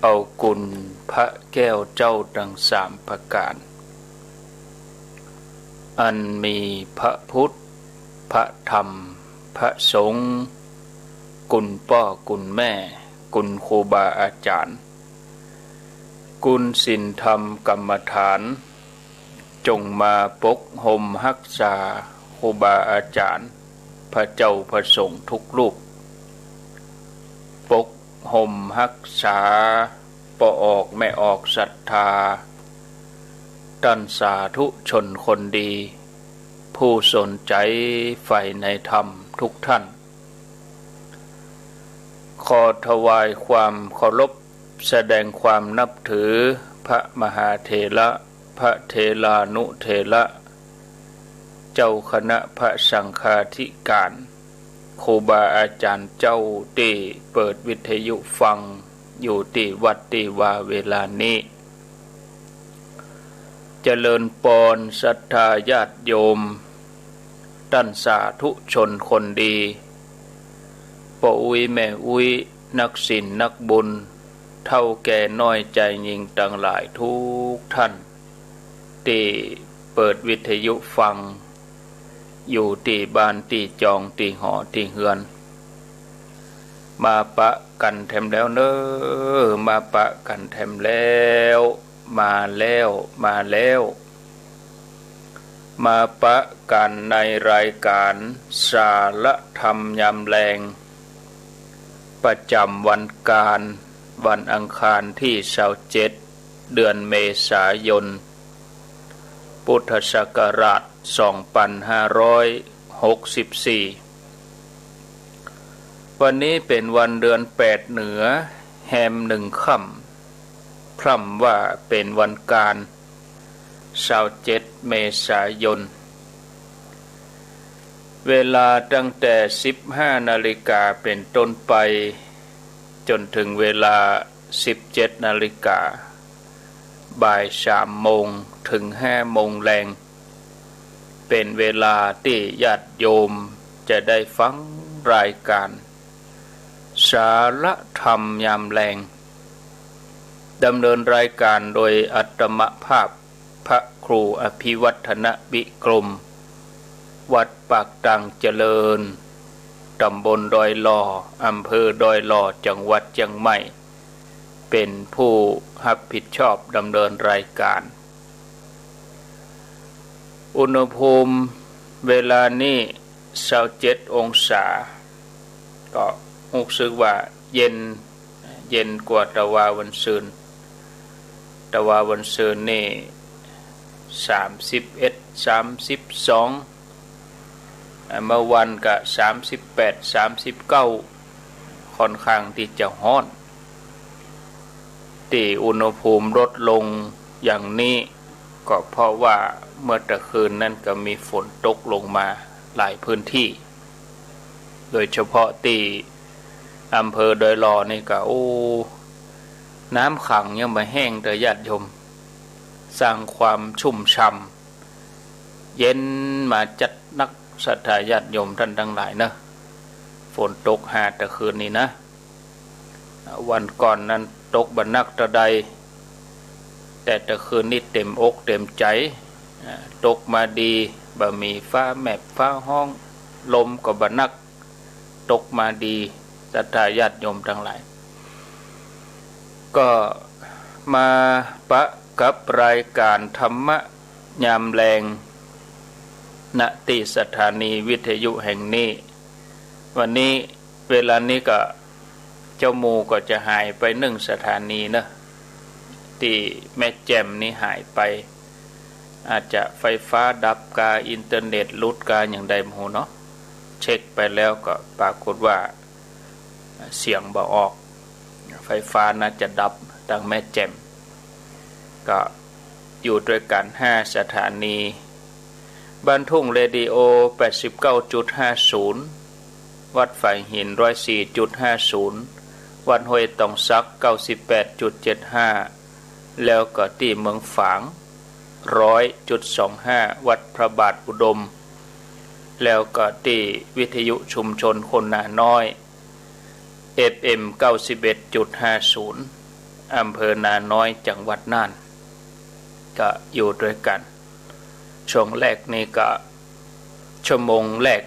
เอากุลพระแก้วเจ้าดังสามประการอันมีพระพุทธพระธรรมพระสงฆ์กุลพ่อกุลแม่กุลครูบาอาจารย์กุลศีลธรรมกรรมฐานจงมาปกห่มรักษาครูบาอาจารย์พระเจ้าพระสงฆ์ทุกรูปปกห่มรักษาปออกไม่ออกศรัทธาท่านสาธุชนคนดีผู้สนใจใฝ่ในธรรมทุกท่านขอถวายความเคารพแสดงความนับถือพระมหาเถระพระเถรานุเถระเจ้าคณะพระสังฆาธิการครูบาอาจารย์เจ้าที่เปิดวิทยุฟังอยู่ที่วัดที่ว่าเวลานี้เจริญปอนศรัทธาญาติโยมท่านสาธุชนคนดีพ่ออุ้ยแม่อุ้ยนักศีลนักบุญเท่าแก่น้อยใจยิ่งต่างหลายทุกท่านที่เปิดวิทยุฟังอยู่ที่บ้านที่จองที่หอที่เฮือนมาปะกันแถมแล้วเนอมาปะกันแถมแล้วมาปะกันในรายการสาระธรรมยามแลงประจำวันการวันอังคารที่27เดือนเมษายนพุทธศักราช2564วันนี้เป็นวันเดือน8เหนือแฮม1ค่ำพร่ำว่าเป็นวันการ27เมษายนเวลาตั้งแต่ 15 นาฬิกาเป็นต้นไปจนถึงเวลา 17 นาฬิกาบ่าย 3 โมงถึง 5 โมงแลงเป็นเวลาที่ญาติโยมจะได้ฟังรายการสาระธรรมยามแลงดำเนินรายการโดยอัตมภาพพระครูอภิวัฒนวิกรมวัดปากตังเจริญตำบลดอยลออำเภอดอยลอจังหวัดเชียงใหม่เป็นผู้รับผิดชอบดำเนินรายการอุณหภูมิเวลานี้27องศาก็รู้สึกว่าเย็นกว่าตะวันซืนนี่31 32เมื่อวันก็38 39ค่อนข้างที่จะร้อนที่อุณหภูมิลดลงอย่างนี้ก็เพราะว่าเมื่อตะคืนนั้นก็มีฝนตกลงมาหลายพื้นที่โดยเฉพาะที่อำเภอดอยลอนี่ก็น้ำขังยังไม่แห้งแต่ญาติโยมสร้างความชุ่มฉ่ำเย็นมาจัดนักศรัทธาญาติโยมท่านทั้งหลายนะฝนตกหาตะคืนนี้นะวันก่อนนั้นตกบันนักตะใดแต่ตะคืนนี้เต็มอกเต็มใจตกมาดีบ่มีฟ้าแมบฟ้าห้องลมก็บันนักตกมาดีศรัทธาญาติโยมทั้งหลายก็มาปะกับรายการธรรมะยามแลงณที่สถานีวิทยุแห่งนี้วันนี้เวลานี้ก็เจ้าหมูก็จะหายไป1 สถานีนะที่แม่แจ่มนี่หายไปอาจจะไฟฟ้าดับกาอินเทอร์เน็ตหลุดกาอย่างใดโมโหเนาะเช็คไปแล้วก็ปรากฏว่าเสียงบ่ออกไฟฟ้าน่าจะดับทางแม่แจ่มก็อยู่ด้วยกัน5 สถานีบ้านทุ่งเรดิโอ 89.50 วัดฝ่ายหิน 104.50 วัดห้วยตองซัก 98.75 แล้วก็ที่เมืองฝาง 100.25 วัดพระบาทอุดมแล้วก็ที่วิทยุชุมชนคนนาน้อย FM 91.50 อำเภอนาน้อยจังหวัดน่านก็อยู่ด้วยกันช่วงแรกนี่ก็ชั่วโมงแรก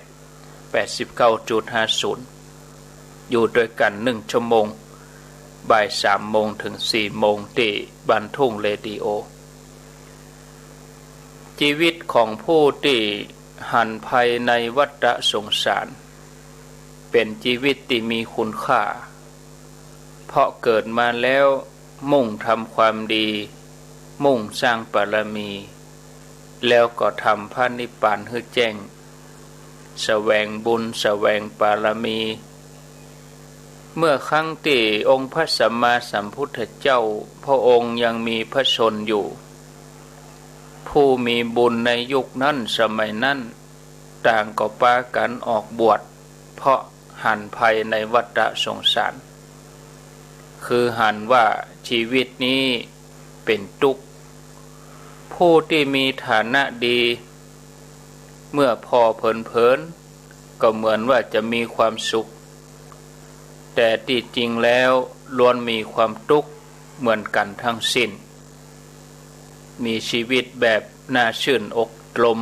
89.50 อยู่ด้วยกัน1ชั่วโมงบ่าย3โมงถึง4โมงที่บ้านทุ่งเรดิโอชีวิตของผู้ที่หันภัยในวัฏสงสารเป็นชีวิตที่มีคุณค่าเพราะเกิดมาแล้วมุ่งทำความดีมุ่งสร้างบารมีแล้วก็ทำพระนิพพานให้แจ้งแสวงบุญแสวงบารมีเมื่อครั้งที่องค์พระสัมมาสัมพุทธเจ้าพระองค์ยังมีพระชนอยู่ผู้มีบุญในยุคนั้นสมัยนั้นต่างก็พากันออกบวชเพราะหันภัยในวัฏสงสารคือหันว่าชีวิตนี้เป็นทุกข์ผู้ที่มีฐานะดีเมื่อพอเพลินก็เหมือนว่าจะมีความสุขแต่ที่จริงแล้วล้วนมีความทุกข์เหมือนกันทั้งสิ้นมีชีวิตแบบน่าชื่นอกลม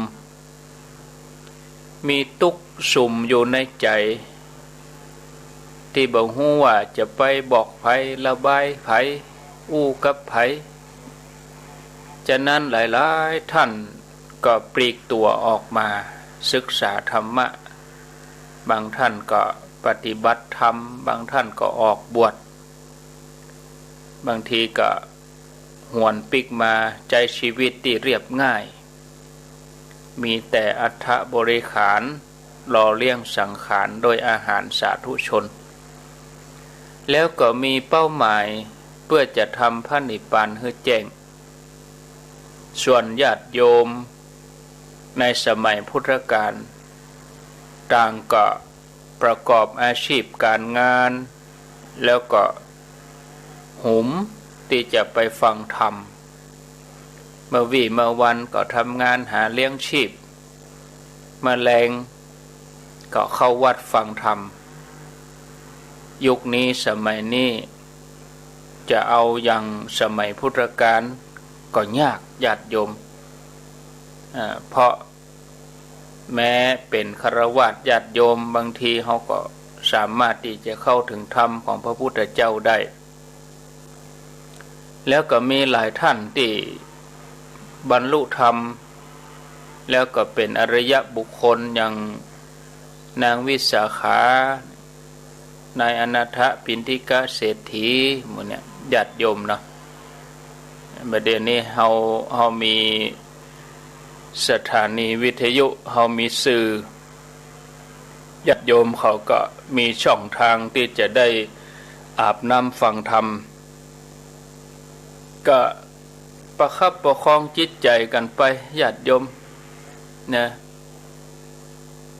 มีทุกข์สุมอยู่ในใจที่บ่ฮู้ว่าจะไปบอกไผระบายไผอู้กับไผฉะนั้นหลายๆท่านก็ปลีกตัวออกมาศึกษาธรรมะบางท่านก็ปฏิบัติธรรมบางท่านก็ออกบวชบางทีก็หวนปิกมาใจชีวิตที่เรียบง่ายมีแต่อัฐบริขารหล่อเลี้ยงสังขารโดยอาหารสาธุชนแล้วก็มีเป้าหมายเพื่อจะทำพระนิพพานให้แจ้งส่วนญาติโยมในสมัยพุทธกาลต่างก็ประกอบอาชีพการงานแล้วก็หุมที่จะไปฟังธรรมเมื่อวี่เมื่อวันก็ทำงานหาเลี้ยงชีพแมลงก็เข้าวัดฟังธรรมยุคนี้สมัยนี้จะเอาอย่างสมัยพุทธกาลก็ยากญาติโยมเพราะแม้เป็นฆราวาสญาติโยมบางทีเขาก็สามารถที่จะเข้าถึงธรรมของพระพุทธเจ้าได้แล้วก็มีหลายท่านที่บรรลุธรรมแล้วก็เป็นอริยบุคคลอย่างนางวิสาขานายอนาถปิณฑิกะเศรษฐีหมู่เนี่ยญาติโยมเนาะประเดี๋ยวนี้เฮามีสถานีวิทยุเฮามีสื่อญาติโยมเขาก็มีช่องทางที่จะได้อาบน้ำฟังธรรมก็ประคับประคองจิตใจกันไปญาติโยมนะ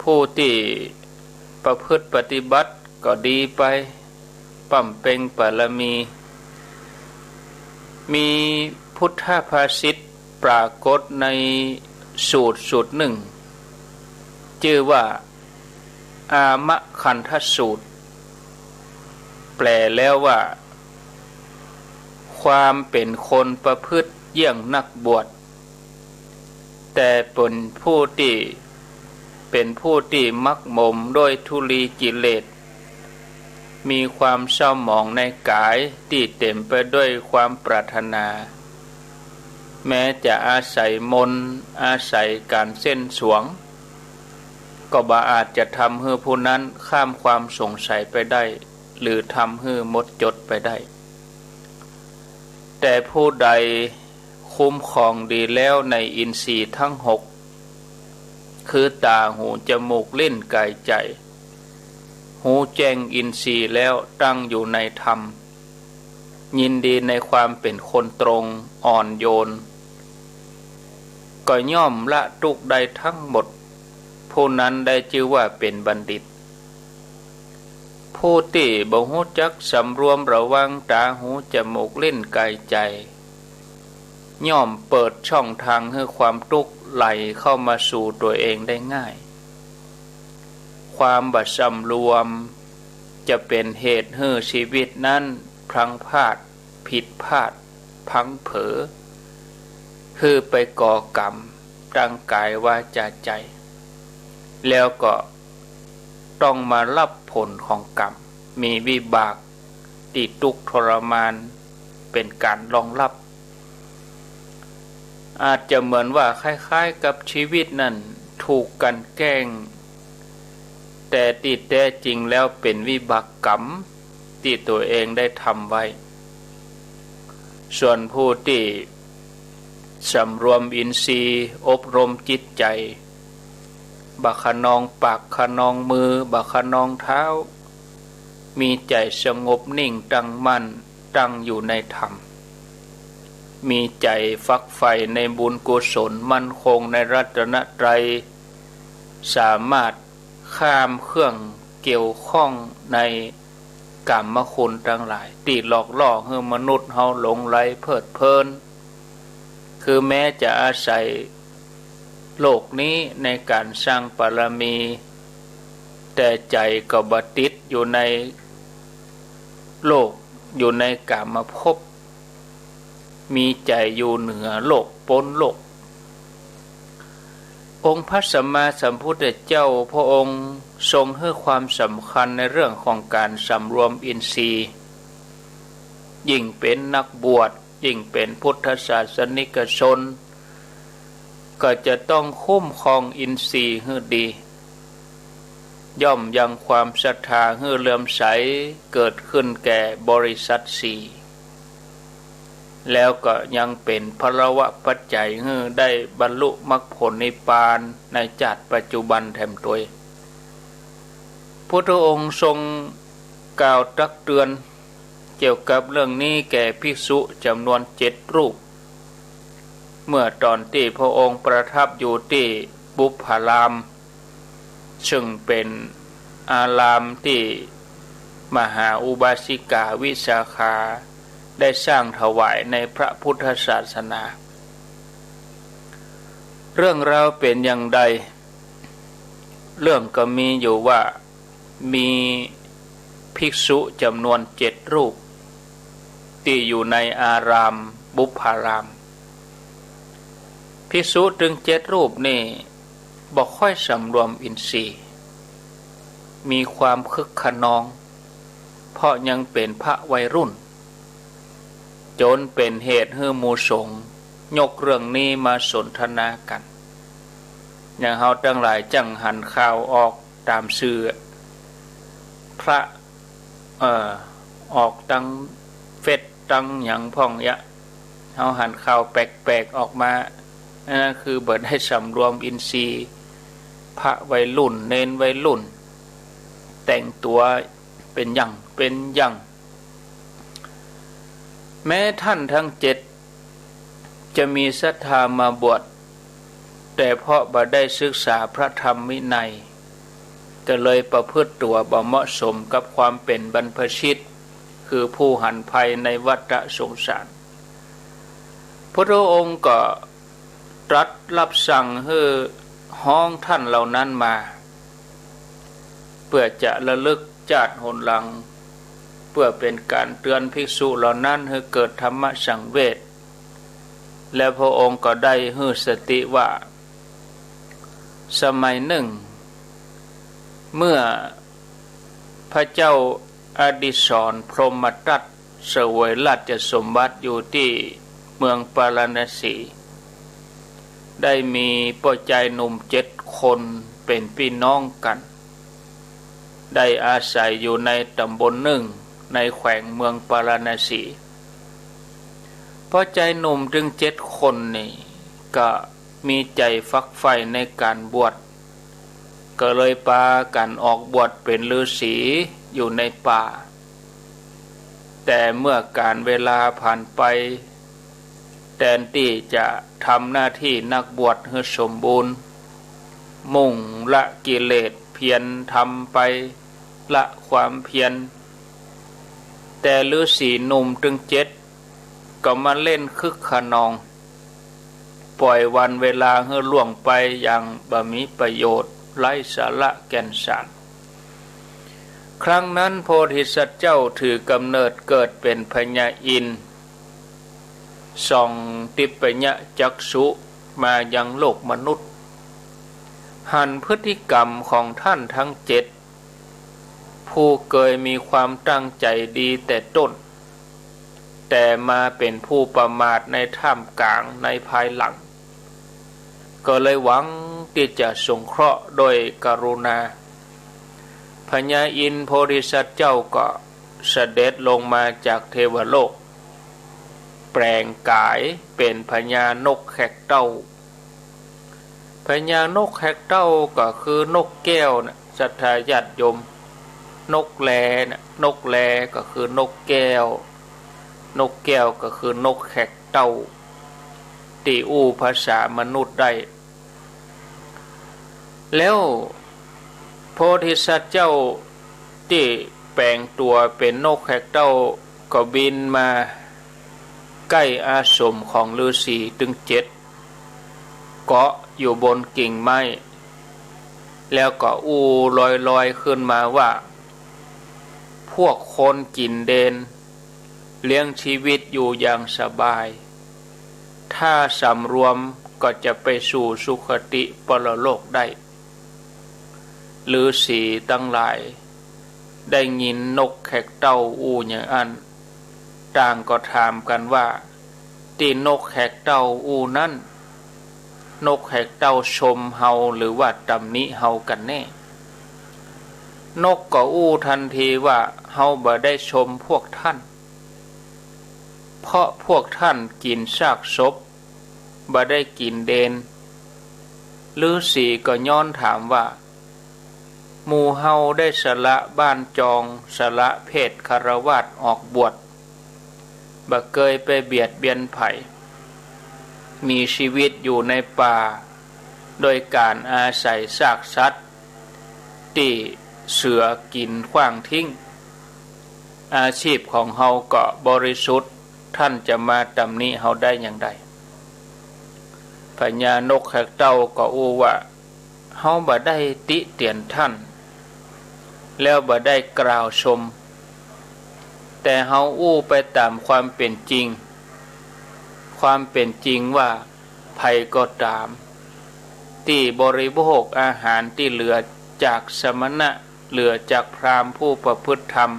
ผู้ที่ประพฤติปฏิบัติก็ดีไปปั่มเพ็งบารมีพุทธภาษิตปรากฏในสูตรหนึ่งชื่อว่าอามคันธสูตรแปลแล้วว่าความเป็นคนประพฤติเยี่ยงนักบวชแต่เป็นผู้ที่มักหมมด้วยทุลีกิเลสมีความเศร้าหมองในกายที่เต็มไปด้วยความปรารถนาแม้จะอาศัยมนต์อาศัยการเส้นสวงก็บ่อาจจะทำให้ผู้นั้นข้ามความสงสัยไปได้หรือทำให้หมดจดไปได้แต่ผู้ใดคุ้มครองดีแล้วในอินทรีย์ทั้งหกคือตาหูจมูกลิ้นกายใจหูแจ้งอินทรีย์แล้วตั้งอยู่ในธรรมยินดีในความเป็นคนตรงอ่อนโยนก็ย่อมละทุกข์ได้ทั้งหมดผู้นั้นได้ชื่อว่าเป็นบัณฑิตผู้ที่บ่ฮู้จักสำรวมระวังตาหูจมูกลิ้นกายใจย่อมเปิดช่องทางให้ความทุกข์ไหลเข้ามาสู่ตัวเองได้ง่ายความบ่สำรวมจะเป็นเหตุให้ชีวิตนั้นพลังพลาด ผิดพลาดพังเผลอคือไปก่อกรรมร่างกายวาจาใจแล้วก็ต้องมารับผลของกรรมมีวิบากติดทุกข์ทรมานเป็นการรองรับอาจจะเหมือนว่าคล้ายๆกับชีวิตนั้นถูกกันแกล้งแต่ที่แท้จริงแล้วเป็นวิบากกรรมที่ตัวเองได้ทำไว้ส่วนผู้ที่สำรวมอินทรีย์อบรมจิตใจบักขนองปากขนองมือบักขนองเท้ามีใจสงบนิ่งตั้งมั่นตั้งอยู่ในธรรมมีใจฟักใฝ่ในบุญกุศลมั่นคงในรัตนตรัยสามารถข้ามเครื่องเกี่ยวข้องในกามคุณทั้งหลายตีหลอกล่อให้มนุษย์เฮาหลงไหลเพลิดเพลินคือแม้จะอาศัยโลกนี้ในการสร้างบารมีแต่ใจก็บติดอยู่ในโลกอยู่ในกามภพมีใจอยู่เหนือโลกพ้นโลกองค์พระสัมมาสัมพุทธเจ้าพระองค์ทรงให้ความสำคัญในเรื่องของการสำรวมอินทรีย์ยิ่งเป็นนักบวชยิ่งเป็นพุทธศาสนิกชนก็จะต้องคุ้มครองอินทรีย์ให้ดีย่อมยังความศรัทธาให้เลื่อมใสเกิดขึ้นแก่บริษัทสี่แล้วก็ยังเป็นพลวะปัจจัยให้ได้บรรลุมรรคผลนิพพานในชาติปัจจุบันแถมตัวพุทธองค์ทรงกล่าวตักเตือนเกี่ยวกับเรื่องนี้แก่ภิกษุจำนวน7 รูปเมื่อตอนที่พระองค์ประทับอยู่ที่บุพพารามซึ่งเป็นอารามที่มหาอุบาสิกาวิสาขาได้สร้างถวายในพระพุทธศาสนาเรื่องราวเป็นอย่างใดเรื่องก็มีอยู่ว่ามีภิกษุจำนวน7 รูปที่อยู่ในอารามบุพพารามภิกษุถึง7 รูปนี่บ่ค่อยสำรวมอินทรีย์มีความคึกขนองเพราะยังเป็นพระวัยรุ่นจนเป็นเหตุให้หมู่สงฆ์ยกเรื่องนี้มาสนทนากันอย่างเฮาทั้งหลายจังหันข่าวออกตามสื่อพระออกตั้งเฟซตั้งหยังพ่องยะเฮาหันข่าวแปลกๆออกมานั่นคือเบิดให้สำรวมอินทรีย์พระวัยรุ่นเนนวัยรุ่นแต่งตัวเป็นอย่างแม้ท่านทั้ง7จะมีศรัทธามาบวชแต่เพราะบ่ได้ศึกษาพระธรรมวินัยก็เลยประพฤติตัวบ่เหมาะสมกับความเป็นบรรพชิตคือผู้หันภัยในวัฏสงสารพระองค์ก็ตรัสรับสั่งให้ห้องท่านเหล่านั้นมาเพื่อจะระลึกชาติหนหลังเพื่อเป็นการเตือนภิกษุเหล่านั้นให้เกิดธรรมสังเวชและพระองค์ก็ได้ให้สติว่าสมัยหนึ่งเมื่อพระเจ้าอดิศรพรหมทัตเสวยราชสมบัติอยู่ที่เมืองปาราณสีได้มีพ่อใจหนุ่ม7 คนเป็นพี่น้องกันได้อาศัยอยู่ในตำบลหนึ่งในแขวงเมืองปาราณสีพ่อใจหนุ่มถึง7 คนนี่ก็มีใจฟักใฝ่ในการบวชก็เลยพากันออกบวชเป็นฤาษีอยู่ในป่าแต่เมื่อการเวลาผ่านไปแทนที่จะทำหน้าที่นักบวชให้สมบูรณ์มุ่งละกิเลสเพียรทำไปละความเพียรแต่ฤาษีหนุ่มถึง7ก็มาเล่นคึกขนองปล่อยวันเวลาให้ล่วงไปอย่างบ่มีประโยชน์ไร้สาระแก่นสารครั้งนั้นโพธิสัตว์เจ้าถือกำเนิดเกิดเป็นพญาอินทร์ ส่องติปญะจักษุมายังโลกมนุษย์หันพฤติกรรมของท่านทั้งเจ็ดผู้เคยมีความตั้งใจดีแต่ต้นแต่มาเป็นผู้ประมาทในท่ามกลางในภายหลังก็เลยหวังที่จะสงเคราะห์โดยกรุณาพญาอินทร์โพธิสัตว์เจ้าก็เสด็จลงมาจากเทวโลกแปลงกายเป็นพญานกแขกเต้าพญานกแขกเต้าก็คือนกแก้วนะศรัทธาญาติโยมนกแลนะนกแลก็คือนกแก้วนกแก้วก็คือนกแขกเต้าตีอู้ภาษามนุษย์ได้แล้วโพธิสัตว์เจ้าที่แปลงตัวเป็นนกแขกเต้าก็บินมาใกล้อาสมของฤาษีถึง7เกาะอยู่บนกิ่งไม้แล้วก็อู้ลอยขึ้นมาว่าพวกคนกินเดนเลี้ยงชีวิตอยู่อย่างสบายถ้าสำรวมก็จะไปสู่สุคติปรโลกได้ฤาษีทั้งหลายได้ยินนกแขกเต้าอู้อย่างอันต่างก็ถามกันว่าที่นกแขกเต้าอู้นั้นนกแขกเต้าชมเฮาหรือว่าตำหนิเฮากันแน่นกก็อู้ทันทีว่าเฮาบ่ได้ชมพวกท่านเพราะพวกท่านกินซากศพบ่ได้กินเดนฤาษีก็ย้อนถามว่าหมู่เฮาได้สละบ้านจองสละเพศคฤหัสถ์ออกบวชบ่เคยไปเบียดเบียนไผมีชีวิตอยู่ในป่าโดยการอาศัยซากสัตว์ที่เสือกินขว้างทิ้งอาชีพของเฮาก็บริสุทธิ์ท่านจะมาตำหนิเฮาได้อย่างใดพญานกแขกเต้าก็อู้ว่าเฮาบ่ได้ติเตียนท่านแล้วบ่ได้กล่าวชมแต่เฮาอู้ไปตามความเป็นจริงความเป็นจริงว่าไผก็ตามที่บริโภคอาหารที่เหลือจากสมณะเหลือจากพราหมณ์ผู้ประพฤติธรรม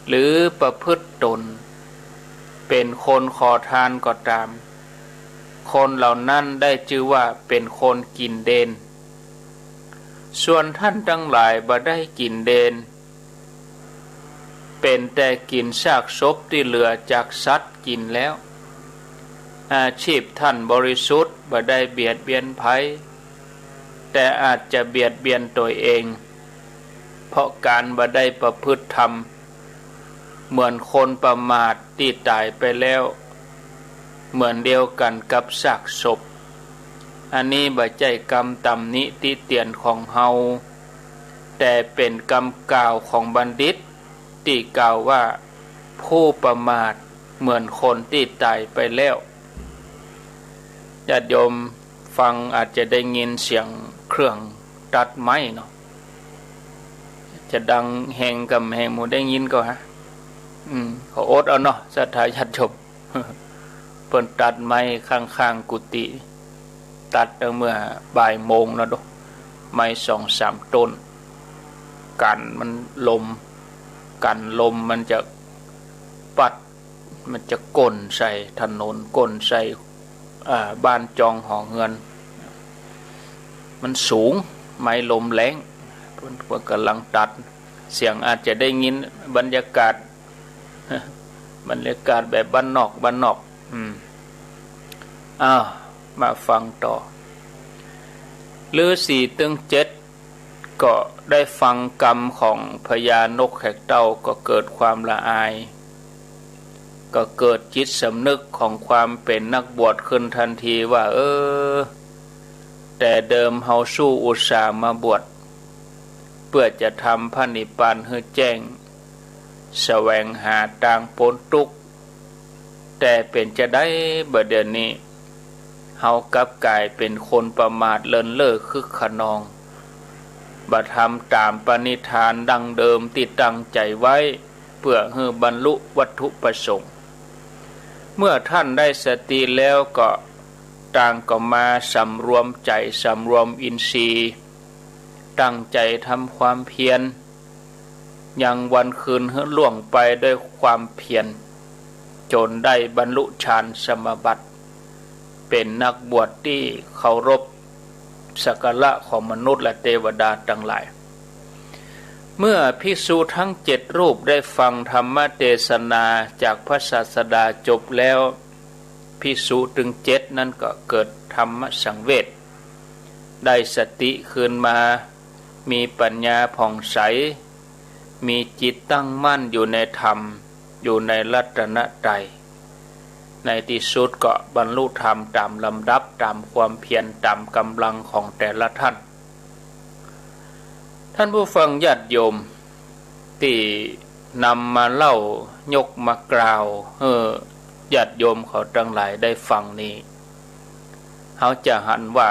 หรือประพฤติตนเป็นคนขอทานก็ตามคนเหล่านั้นได้ชื่อว่าเป็นคนกินเดนส่วนท่านทั้งหลายบ่ได้กินเดนเป็นแต่กินซากศพที่เหลือจากสัตว์กินแล้วอาชีพท่านบริสุทธิ์บ่ได้เบียดเบียนภัยแต่อาจจะเบียดเบียนตัวเองเพราะการบ่ได้ประพฤติธรรมเหมือนคนประมาทที่ตายไปแล้วเหมือนเดียวกันกับซากศพอันนี้บ่ใช่กรรมตำหนิติเตียนของเฮาแต่เป็นกรรมกล่าวของบัณฑิตที่กล่าวว่าผู้ประมาทเหมือนคนที่ตายไปแล้วญาติโยมฟังอาจจะได้ยินเสียงเครื่องตัดไม้เนาะจะดังแหงกับแหงหมูได้ยินก็ฮะเขาอดเอาเนาะศรัทธาญาติโยมเพิ่นตัดไม้ข้างๆกุฏิตัดเมื่อบ่ายโมงแล้วดอกไม้2-3 ต้นกันมันลมมันจะปัดมันจะก้นใส่ถนนก้นใส่บ้านจองหอเงินมันสูงไม้ลมแรงเพิ่นกำลังตัดเสียงอาจจะได้ยินบรรยากาศแบบบ้านนอกมาฟังต่อฤาษีตึง7ก็ได้ฟังกรรมของพญานกแขกเต้าก็เกิดความละอายก็เกิดจิตสำนึกของความเป็นนักบวชขึ้นทันทีว่าแต่เดิมเฮาสู้อุตส่าห์มาบวชเพื่อจะทำพระนิพพานให้แจ้งแสวงหาทางพ้นทุกข์แต่เป็นจะได้บัดเดี๋ยวนี้เฮากลับกลายเป็นคนประมาทเลินเล่อคึกขนองบ่ทำตามปณิธานดังเดิมที่ตั้งใจไว้เพื่อให้บรรลุวัตถุประสงค์ อันนี้บ่ใช่กรรมตำหนิติเตียนของเฮาแต่เป็นกรรมกล่าวของบัณฑิตที่กล่าวว่าผู้ประมาทเหมือนคนที่ตายไปแล้ว เมื่อท่านได้สติแล้วก็ต่างก็มาสำรวมใจสำรวมอินทรีย์ตั้งใจทำความเพียรยังวันคืนล่วงไปด้วยความเพียรจนได้บรรลุฌานสมาบัติเป็นนักบวชที่เคารพสักการะของมนุษย์และเทวดาทั้งหลายเมื่อภิกษุทั้ง7 รูปได้ฟังธรรมเทศนาจากพระศาสดาจบแล้วภิกษุถึง7นั้นก็เกิดธรรมสังเวชได้สติคืนมามีปัญญาผ่องใสมีจิตตั้งมั่นอยู่ในธรรมอยู่ในรัตนตรัยในที่สุดก็บรรลุธรรมตามลำดับตามความเพียรตามกำลังของแต่ละท่านท่านผู้ฟังญาติโยมที่นำมาเล่ายกมากล่าวญาติโยมเขาทั้งหลายได้ฟังนี้เขาจะหันว่า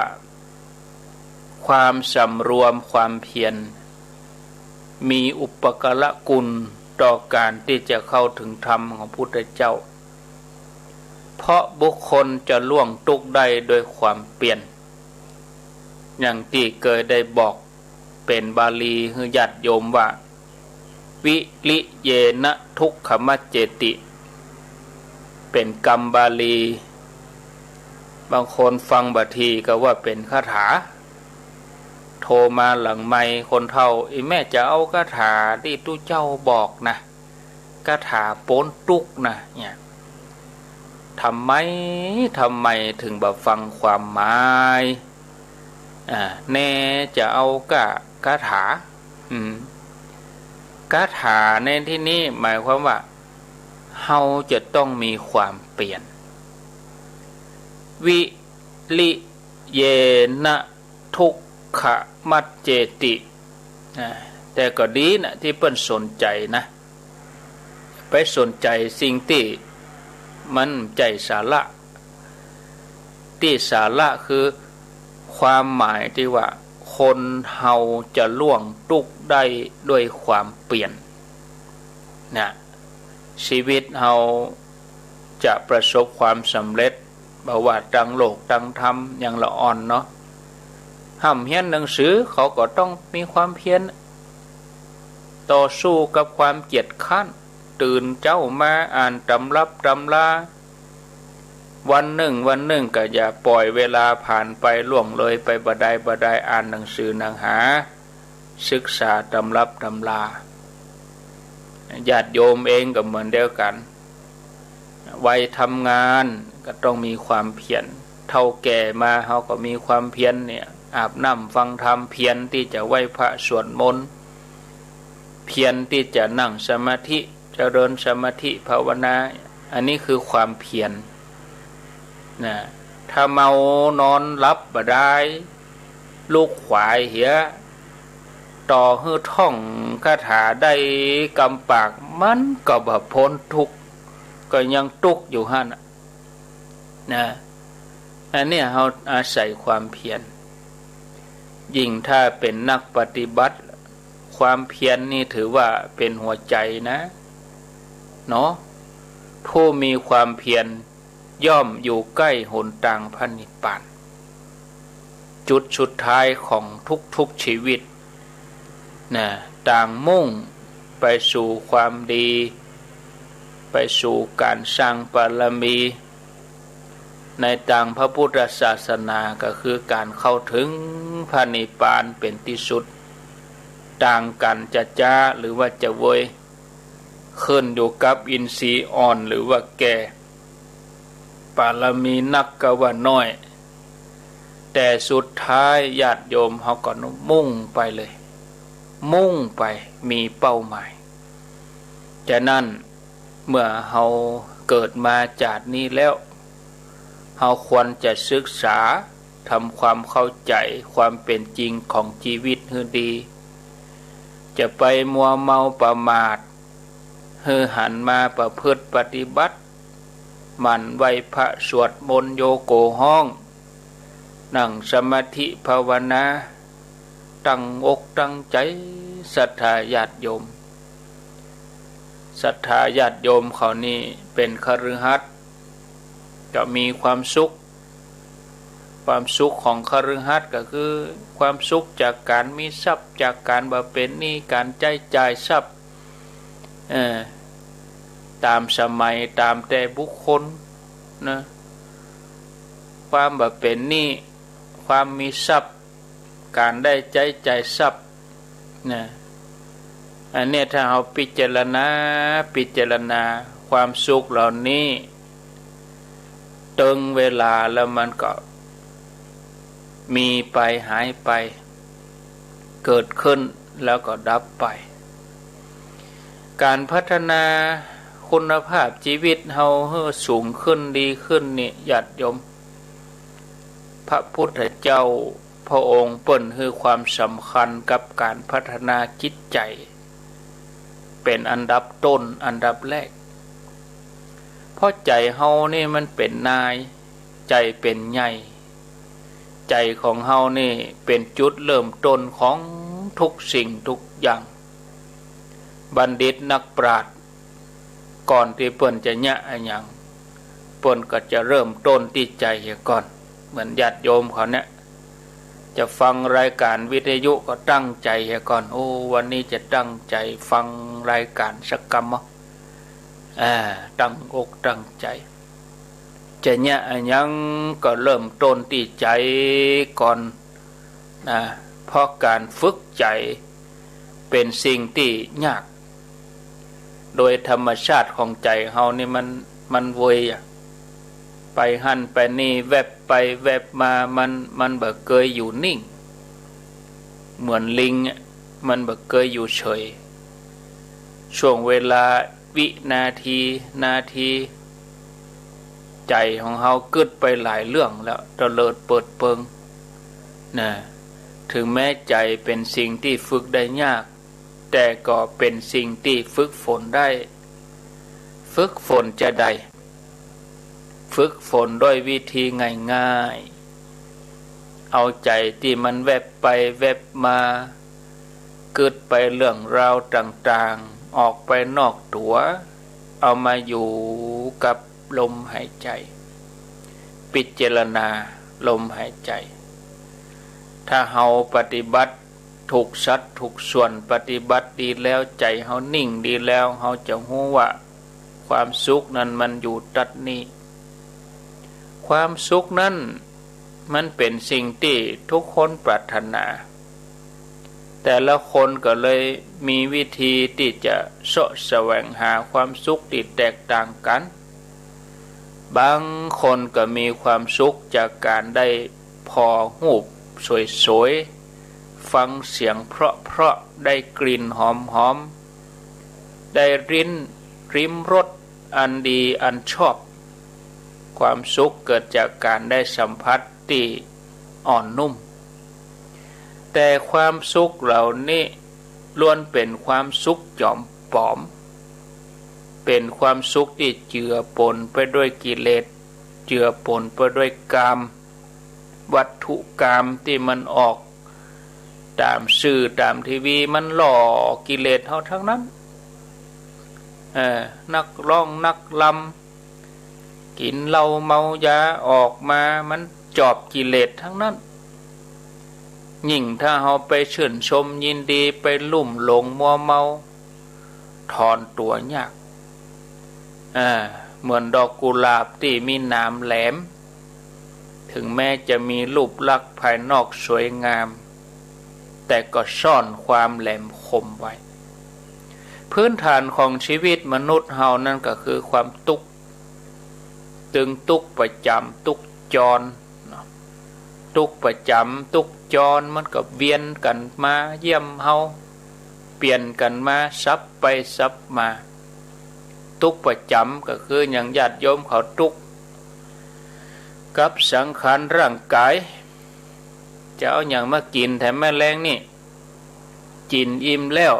ความสำรวมความเพียรมีอุปการะคุณต่อการที่จะเข้าถึงธรรมของพุทธเจ้าเพราะบุคคลจะล่วงทุกข์ได้โดยความเปลี่ยนอย่างที่เคยได้บอกเป็นบาลีให้ญาติโยมว่าวิริเยนะทุกขมัจเจติเป็นกรรมบาลีบางคนฟังบาทีก็ว่าเป็นคาถาโทรมาหลังไมค์คนเฒ่าแม่จะเอาคาถาที่ตู้เจ้าบอกนะคาถาโป้นตุกนะเนี่ยทำไมถึงแบบฟังความหมายแน่จะเอาคาถาคาถาในที่นี้หมายความว่าเฮาจะต้องมีความเปลี่ยนวิริเยนะทุกขมัจเจติแต่ก็ดีนะที่เปิ้นสนใจนะไปสนใจสิ่งที่มันใจสาระที่สาระคือความหมายที่ว่าคนเฮาจะล่วงทุกข์ได้ด้วยความเปลี่ยนนะชีวิตเฮาจะประสบความสำเร็จบ่ว่าทั้งโลกทั้งธรรมอย่างละอ่อนเนาะห้ำเฮียนหนังสือเขาก็ต้องมีความเพียรต่อสู้กับความเกียจคร้านตื่นเจ้ามาอ่านตำรับตำราวันหนึ่งก็อย่าปล่อยเวลาผ่านไปล่วงเลยไปบ่ได้อ่านหนังสือหนังหาศึกษาตำรับตำราญาติโยมเองก็เหมือนเดียวกันวัยทำงานก็ต้องมีความเพียรเท่าแก่มาเขาก็มีความเพียรเนี่ยอาบน้ำฟังธรรมเพียรที่จะไหว้พระสวดมนต์เพียรที่จะนั่งสมาธิเจริญสมาธิภาวนาอันนี้คือความเพียรนะถ้าเมานอนหลับบ่ได้ลูกขวายเหียต่อฮื้อท่องคาถาได้กำปากมันก็บ่พ้นทุกข์ก็ยังทุกข์อยู่หั่นนะอันนี้เราอาศัยความเพียรยิ่งถ้าเป็นนักปฏิบัติความเพียรนี่ถือว่าเป็นหัวใจนะเนาะผู้มีความเพียรย่อมอยู่ใกล้หนทางพระนิพพานจุดสุดท้ายของทุกชีวิตนะต่างมุ่งไปสู่ความดีไปสู่การสร้างบารมีในทางพระพุทธศาสนาก็คือการเข้าถึงพระนิพพานเป็นที่สุดต่างกันจะจ้าหรือว่าจะเวยขึ้นอยู่กับอินทรีย์อ่อนหรือว่าแก่บารมีนักก็ว่าน้อยแต่สุดท้ายญาติโยมเขาก็มุ่งไปเลยมุ่งไปมีเป้าหมายฉะนั้นเมื่อเราเกิดมาจากนี้แล้วเราควรจะศึกษาทำความเข้าใจความเป็นจริงของชีวิตให้ดีจะไปมัวเมาประมาทให้หันมาประพฤติปฏิบัติหมั่นไหว้พระสวดมนต์โยโกห้องนั่งสมาธิภาวนาตั้งอกตั้งใจศรัทธาญาติโยมศรัทธาญาติโยมเขานี่เป็นคฤหัสถ์ ก็มีความสุขของคฤหัสถ์ก็คือความสุขจากการมีทรัพย์จากการบำเพ็ญหนี้การใช้จ่ายทรัพย์ตามสมัยตามแต่บุคคลนะความบำเพ็ญหนี้ความมีทรัพย์การได้ใช้จ่ายทรัพย์นะอันนี้ถ้าเราพิจารณาความสุขเหล่านี้ตึงเวลาแล้วมันก็มีไปหายไปเกิดขึ้นแล้วก็ดับไปการพัฒนาคุณภาพชีวิตเราให้สูงขึ้นดีขึ้นนี่ญาติโยมพระพุทธเจ้าพระองค์เปิ้นให้ความสำคัญกับการพัฒนาจิตใจเป็นอันดับต้นอันดับแรกเพราะใจเฮานี่มันเป็นนายใจเป็นใหญ่ใจของเฮานี่เป็นจุดเริ่มต้นของทุกสิ่งทุกอย่างบัณฑิตนักปราชญ์ก่อนที่เปิ้นจะยะอันหยังเปิ้นก็จะเริ่มต้นที่ใจก่อนเหมือนญาติโยมเขาเนี่ยจะฟังรายการวิทยุก็ตั้งใจก่อนโอ้วันนี้จะตั้งใจฟังรายการสักกรรมตั้งอกตั้งใจจะเนี่ยยังก็เริ่มต้นที่ใจก่อนนะเพราะการฝึกใจเป็นสิ่งที่ยากโดยธรรมชาติของใจเฮานี่มันเวยไปหั่นไปนี่แวบไปแวบมามันบ่เคยอยู่นิ่งเหมือนลิงมันบ่เคยอยู่เฉยช่วงเวลาวินาทีใจของเฮาเกิดไปหลายเรื่องแล้วตะเลิดเปิดเปิงนะถึงแม้ใจเป็นสิ่งที่ฝึกได้ยากแต่ก็เป็นสิ่งที่ฝึกฝนได้ฝึกฝนจะได้ฝึกฝนด้วยวิธีง่ายๆเอาใจที่มันแวบไปแวบมาเกิดไปเรื่องราวต่างๆออกไปนอกตัวเอามาอยู่กับลมหายใจพิจารณาลมหายใจถ้าเฮาปฏิบัติถูกสัดถูกส่วนปฏิบัติดีแล้วใจเฮานิ่งดีแล้วเฮาจะรู้ว่าความสุขนั้นมันอยู่ตัดนี้ความสุขนั้นมันเป็นสิ่งที่ทุกคนปรารถนาแต่ละคนก็เลยมีวิธีที่จะเสาะแสวงหาความสุขที่แตกต่างกันบางคนก็มีความสุขจากการได้พอหูปสวยๆฟังเสียงเพราะๆได้กลิ่นหอมๆได้ริมรสอันดีอันชอบความสุขเกิดจากการได้สัมผัสที่อ่อนนุ่มแต่ความสุขเหล่านี้ล้วนเป็นความสุขจอมปลอมเป็นความสุขที่เจือปนไปด้วยกิเลสเจือปนไปด้วยกามวัตถุกามที่มันออกตามสื่อตามทีวีมันหล่อกิเลสเฮาทั้งนั้นนักร้องนักลำกินเหล้าเมายาออกมามันจอบกิเลสทั้งนั้นยิ่งถ้าเฮาไปชื่นชมยินดีไปลุ่มหลงมัวเมาถอนตัวยากเหมือนดอกกุหลาบที่มีหนามแหลมถึงแม้จะมีรูปลักษณ์ภายนอกสวยงามแต่ก็ซ่อนความแหลมคมไว้พื้นฐานของชีวิตมนุษย์เฮานั่นก็คือความทุกข์ตึงทุกข์ประจำทุกข์จรทุกข์ประจำทุกข์จรมันก็เวียนกันมาเยี่ยมเฮาเปลี่ยนกันมาซับไปซับมาทุกข์ประจำก็คืออย่างญาติโยมเขาทุกข์กับสังขารร่างกายจะเอาอย่างมากินแถมแม่แรงนี่กินอิ่มแล้ว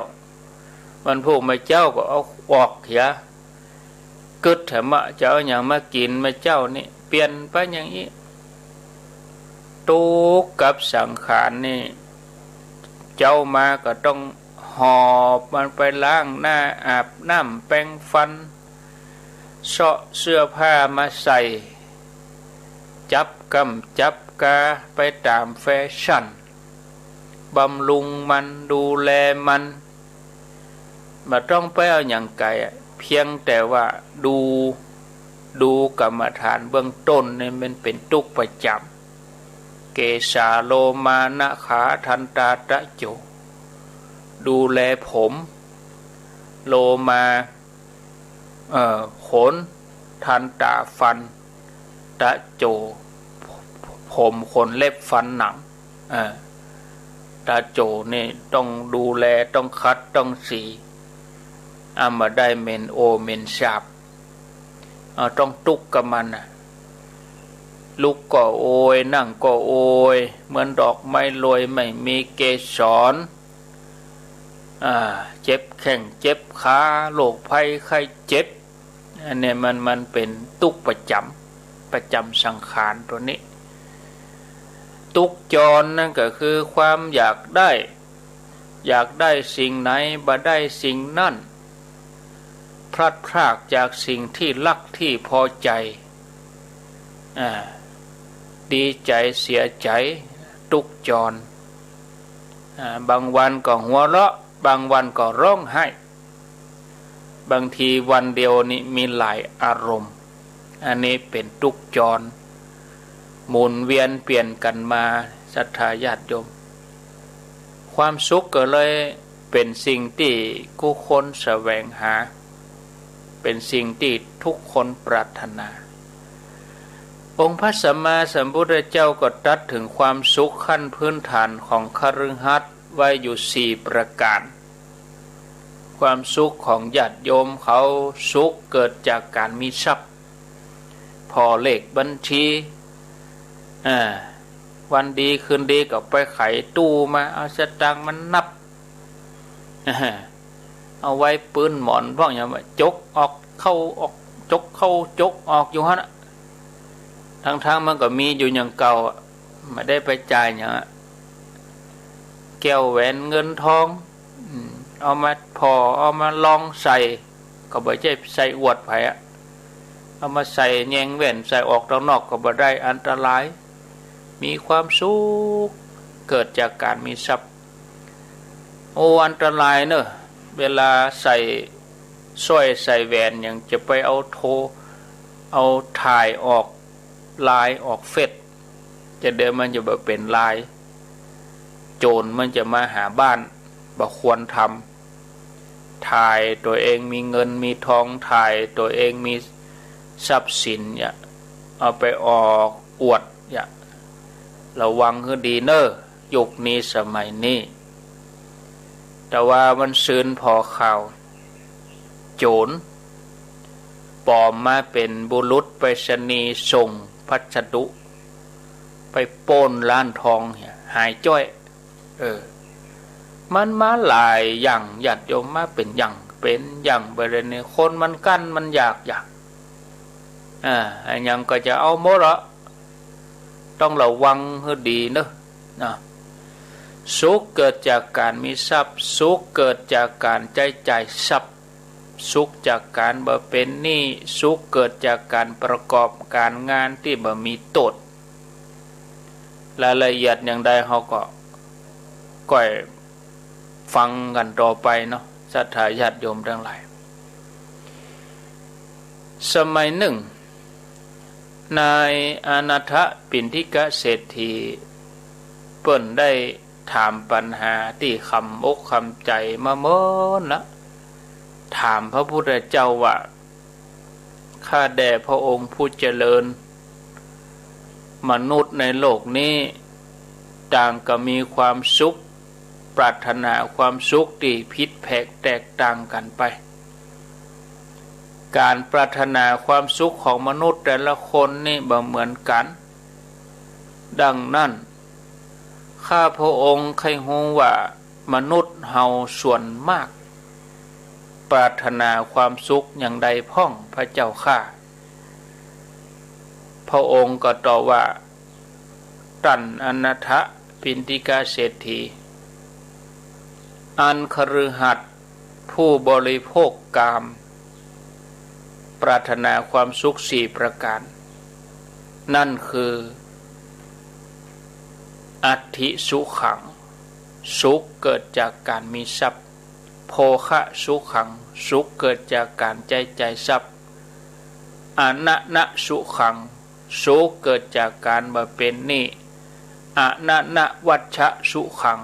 วันพวกมาเจ้าก็เอาออกเสียกึดแถมจะเอาอย่างมากินมาเจ้านี่เปลี่ยนไปอย่างนี้ทุกข์กับสังขารนี่เจ้ามาก็ต้องหอบมันไปล้างหน้าอาบน้ำแปรงฟันเสาะเสื้อผ้ามาใส่ จับกำจับกาไปตามแฟชั่นบำรุงมันดูแลมันมาต้องไปเอาอย่างไกลเพียงแต่ว่าดูกรรมฐานเบื้องต้นเนี่ยมันเป็นทุกข์ประจำเกสาโลมานะขาทันตาตะโจดูแลผมโลมาขนทันตาฟันตะโจผมขนเล็บฟันหนังตาโจนี่ต้องดูแลต้องคัดต้องสีมาได้เมนโอเมนชาบต้องตุกกับมันลุกก็โอยนั่งก็โอยเหมือนดอกไม้โรยไม่มีเกสรเจ็บแข้งเจ็บขาโรคภัยไข้เจ็บอันนี้มันเป็นตุกประจำสังขารตัวนี้ตุกจรนั่นก็คือความอยากได้สิ่งไหนบ่ได้สิ่งนั่นพลัดพรากจากสิ่งที่รักที่พอใจดีใจเสียใจตุกจรบางวันก็หัวเราะบางวันก็ร้องไห้บางทีวันเดียวนี้มีหลายอารมณ์อันนี้เป็นตุกจรหมุนเวียนเปลี่ยนกันมาศรัทธาญาติโยมความสุขก็เลยเป็นสิ่งที่ผู้คนแสวงหาเป็นสิ่งที่ทุกคนปรารถนาองค์พระสัมมาสัมพุทธเจ้าก็ตรัสถึงความสุขขั้นพื้นฐานของคฤหัสถ์ไว้อยู่4ประการความสุขของญาติโยมเขาสุขเกิดจากการมีทรัพย์พอเลขบัญชีวันดีคืนดีก็ไปไขตู้มาเอาสตางค์มันนับเอาไว้ปืนหมอนพวกอย่างว่าจกออกเข้าออกจกเข้าจกออกอยู่ฮะทั้งมันก็มีอยู่อย่างเก่าไม่ได้ไปจ่ายอย่างแก้วแหวนเงินทองเอามาเอามาลองใส่ก็บ่ใช่ใส่อวดไผเอามาใส่แยงแหวนใส่ออกด้านนอกก็บ่ได้อันตรายมีความสุขเกิดจากการมีทรัพย์อันตรายเนอะเวลาใส่สร้อยใส่แหวนอย่างจะไปเอาถ่ายออกลายออกเฟซจะเดินมันจะแบบเป็นลายโจรมันจะมาหาบ้านบ่ควรทำถ่ายตัวเองมีเงินมีทองถ่ายตัวเองมีทรัพย์สินเนี่ยเอาไปออกอวดเนี่ยระวังให้ดีเนอะยุคนี้สมัยนี้แต่ว่ามันซืนพอข่าวโจรปลอมมาเป็นบุรุษไปรษณีย์ส่งพัสดุไปปล้นร้านทองหายจ้อยมันมาหลายอย่างญาติโยมมาเป็นอย่างไปเลยเนี่ยคนมันกั้นมันอยากอย่างก็จะเอาหมดละต้องระวังให้ดีเนอะสุขเกิดจากการมีทรัพย์สุขเกิดจากการใช้จ่ายทรัพย์สุขจากการบ่เป็นหนี้สุขเกิดจากการประกอบการงานที่บ่มีโทษรายละเอียดอย่างใดเขาก็ฟังกันต่อไปเนาะศรัทธาญาติโยมทั้งหลายสมัยหนึ่งนายอนาถปิณฑิกเศรษฐีเปิ้นได้ถามปัญหาที่คำอกคำใจมาเมื่อละถามพระพุทธเจ้าว่าข้าแด่พระองค์ผู้เจริญมนุษย์ในโลกนี้ต่างก็มีความสุขปรารถนาความสุขที่ผิดแผกแตกต่างกันไปการปรารถนาความสุขของมนุษย์แต่ละคนนี่บ่เหมือนกันดังนั้นข้าพระองค์ใครฮู้ว่ามนุษย์เฮาส่วนมากปรารถนาความสุขอย่างใดพ้องพระเจ้าข้าพระองค์ก็ตอบว่าตัณอนาถปิณฑิกเศรษฐีอันคฤหัสถ์ผู้บริโภคกามปรารถนาความสุข4ประการ นั่นคืออัตถิสุขังสุขเกิดจากการมีทรัพย์โภคะสุขังสุขเกิดจากการใจทรัพย์อนันนะสุขังสุขเกิดจากการมาเป็นหนี้อนันนะวัชชะสุขัง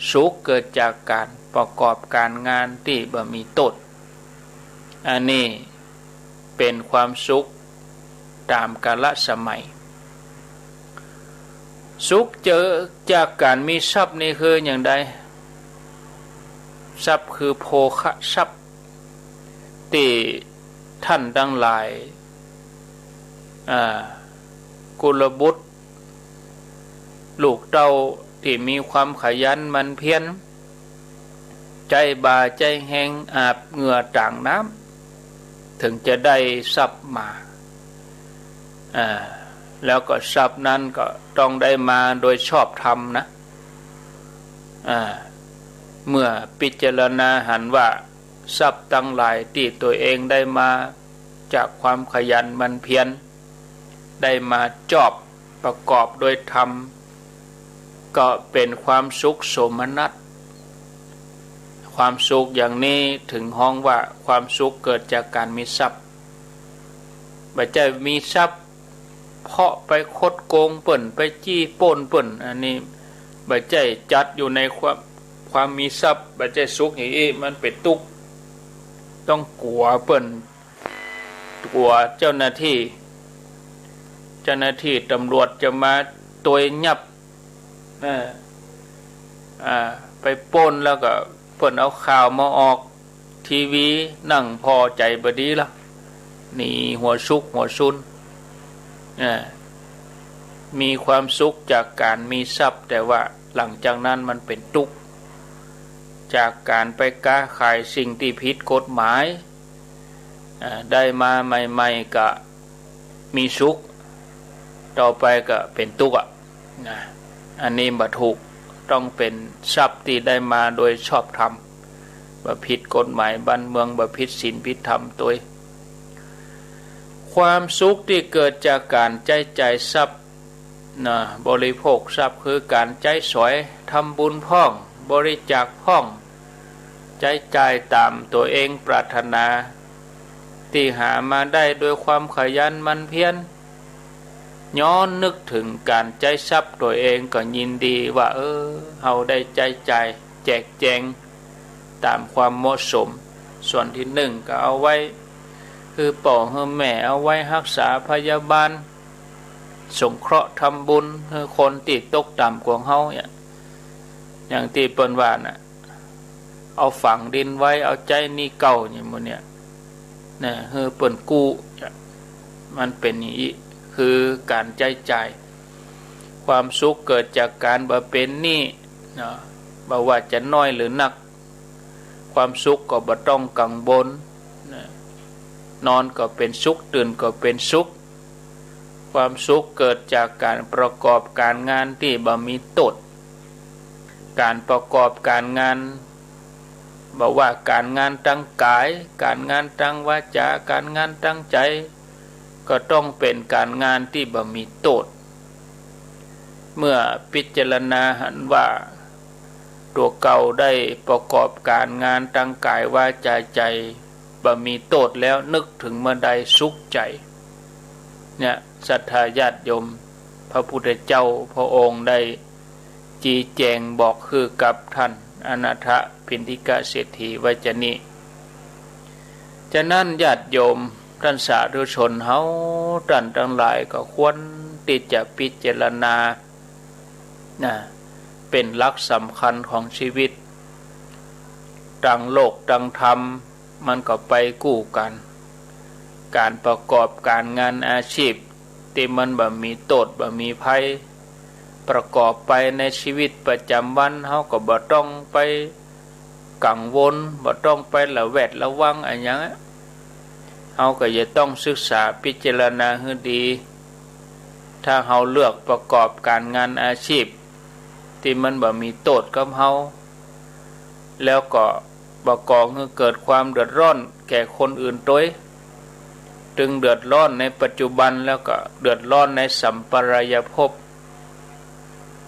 สุขเกิดจากการประกอบการงานที่บ่มีโทษอันนี้เป็นความสุขตามกาลสมัยสุขเจอจากการมีทรัพย์นี่คืออย่างใดทรัพย์คือโภคะทรัพย์ที่ท่านทั้งหลายกุลบุตรลูกเต้าที่มีความขยันหมั่นเพียรใจบ่าใจแห้งอาบเหงื่อต่างน้ำถึงจะได้ทรัพย์มาแล้วก็ทรัพย์นั้นก็ต้องได้มาโดยชอบธรรมนะเมื่อพิจารณาหันว่าทรัพย์ทั้งหลายที่ตัวเองได้มาจากความขยันหมั่นเพียรได้มาจอบประกอบโดยธรรมก็เป็นความสุขโสมนัสความสุขอย่างนี้ถึงห้องว่าความสุขเกิดจากการมีทรัพย์ไม่ใช่มีทรัพย์เพาะไปคดโกงเปิ่นไปจี้ป้นเปิ่นอันนี้ไม่ใช่จัดอยู่ในความมีทรัพย์ไม่ใช่สุขอย่างนี้มันเป็นทุกข์ต้องกลัวเปิ่นกลัวเจ้าหน้าที่ตำรวจจะมาตัวยับไปป้นแล้วก็เปิ่นเอาข่าวมาออกทีวีนั่งพอใจบดีละนี่หัวซุกหัวซุนมีความสุขจากการมีทรัพย์แต่ว่าหลังจากนั้นมันเป็นทุกข์จากการไปค้าขายสิ่งที่ผิดกฎหมายได้มาใหม่ๆก็มีสุขต่อไปก็เป็นทุกข์อันนี้บ่ถูกต้องเป็นทรัพย์ที่ได้มาโดยชอบธรรมบ่ผิดกฎหมายบ้านเมืองบ่ผิดศีลผิดธรรมตัวความสุขที่เกิดจากการใจทรัพย์บริโภคทรัพย์คือการใจสวยทำบุญพ่องบริจาคพ่องใจจ่ายตามตัวเองปรารถนาที่หามาได้โดยความขยันหมั่นเพียรย้อนนึกถึงการใจทรัพย์ตัวเองก็ยินดีว่าเฮาได้ใจจ่ายแจกแจงตามความเหมาะสมส่วนที่หนึ่งก็เอาไว้คือป่อให้แม่เอาไว้รักษาพยาบาลสงเคราะห์ทำบุญให้คนติดตกต่ำกว่าเฮาอย่างที่เปิ้นว่าน่ะเอาฝังดินไว้เอาใจนี่เก่าอย่างมื้อเนี่ยนะเฮ้อเปิ้นกู้มันเป็นอย่างนี้คือการใจจ่ายความสุขเกิดจากการบ่เป็นหนี้บ่ว่าจะน้อยหรือหนักความสุขก็บ่ต้องกังวลนอนก็เป็นสุขตื่นก็เป็นสุขความสุขเกิดจากการประกอบการงานที่บ่มีโทษการประกอบการงานบอกว่าการงานตั้งกายการงานตั้งวาจาการงานตั้งใจก็ต้องเป็นการงานที่บ่มีโทษเมื่อพิจารณาหันว่าตัวเก่าได้ประกอบการงานตั้งกายวาจาใจบ่มีโทษแล้วนึกถึงเมื่อใดสุขใจเนี่ยศรัทธาญาติโยมพระพุทธเจ้าพระองค์ได้ชี้แจงบอกคือกับท่านอนาถปิณฑิกเศรษฐีไว้จะนี้ฉะนั้นญาติโยมท่านสาธุชนเฮาท่านทั้งหลายก็ควรที่จะพิจารณาเป็นหลักสำคัญของชีวิตดังโลกดังธรรมมันก็ไปกู้กันการประกอบการงานอาชีพที่มันบ่มีโทษบ่มีภัยประกอบไปในชีวิตประจำวันเฮาก็บ่ต้องไปกังวลบ่ต้องไประแวดระวังอะไรอย่างนี้เฮาก็จะต้องศึกษาพิจารณาให้ดีถ้าเฮาเลือกประกอบการงานอาชีพที่มันบ่มีโทษกับเฮาแล้วก็บ่ก่อให้เกิดความเดือดร้อนแก่คนอื่นด้วย จึงเดือดร้อนในปัจจุบันแล้วก็เดือดร้อนในสัมปรายภพ